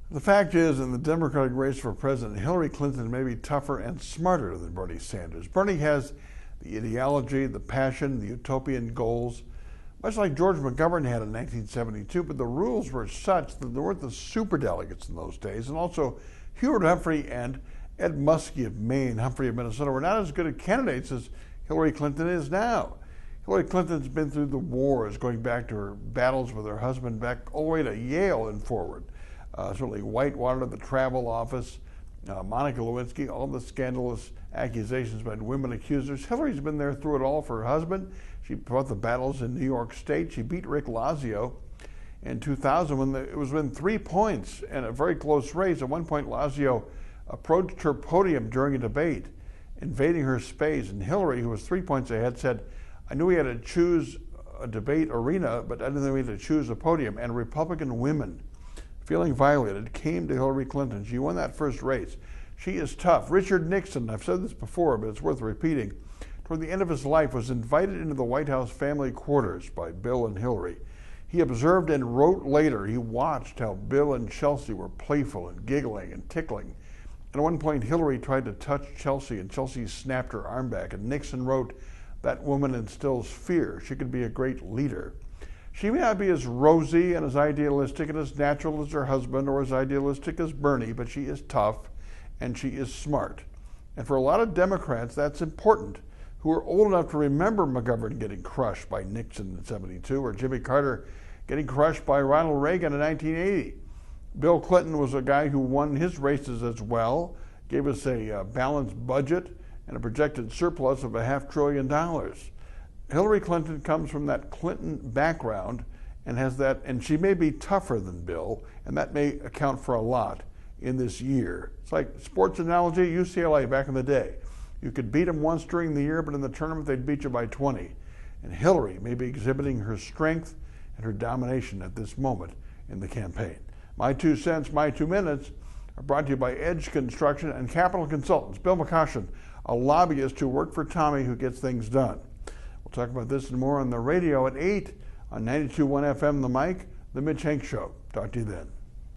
The fact is, in the Democratic race for president, Hillary Clinton may be tougher and smarter than Bernie Sanders. Bernie has the ideology, the passion, the utopian goals, much like George McGovern had in 1972, but the rules were such that there weren't the superdelegates in those days. And also, Hubert Humphrey and Ed Muskie of Maine, Humphrey of Minnesota, were not as good at candidates as Hillary Clinton is now. Hillary Clinton's been through the wars, going back to her battles with her husband back all the way to Yale and forward. Certainly Whitewater, the travel office, Monica Lewinsky, all the scandalous accusations by women accusers. Hillary's been there through it all for her husband. She fought the battles in New York State. She beat Rick Lazio in 2000 when it was within 3 points in a very close race. At one point, Lazio approached her podium during a debate, invading her space, and Hillary, who was 3 points ahead, said, "I knew we had to choose a debate arena, but I didn't think we had to choose a podium." And Republican women, feeling violated, came to Hillary Clinton. She won that first race. She is tough. Richard Nixon, I've said this before, but it's worth repeating, toward the end of his life was invited into the White House family quarters by Bill and Hillary. He observed and wrote later, he watched how Bill and Chelsea were playful and giggling and tickling. And at one point, Hillary tried to touch Chelsea, and Chelsea snapped her arm back. And Nixon wrote, "That woman instills fear. She could be a great leader." She may not be as rosy and as idealistic and as natural as her husband or as idealistic as Bernie, but she is tough and she is smart. And for a lot of Democrats, that's important, who are old enough to remember McGovern getting crushed by Nixon in 72 or Jimmy Carter getting crushed by Ronald Reagan in 1980. Bill Clinton was a guy who won his races as well, gave us a balanced budget and a projected surplus of $500 billion. Hillary Clinton comes from that Clinton background and has that, and she may be tougher than Bill, and that may account for a lot in this year. It's like sports analogy, UCLA back in the day. You could beat them once during the year, but in the tournament they'd beat you by 20. And Hillary may be exhibiting her strength and her domination at this moment in the campaign. My 2 cents, my 2 minutes are brought to you by Edge Construction and Capital Consultants. Bill McCoshen, a lobbyist who worked for Tommy who gets things done. We'll talk about this and more on the radio at 8 on 92.1 FM, The Mic, The Mitch Henck Show. Talk to you then.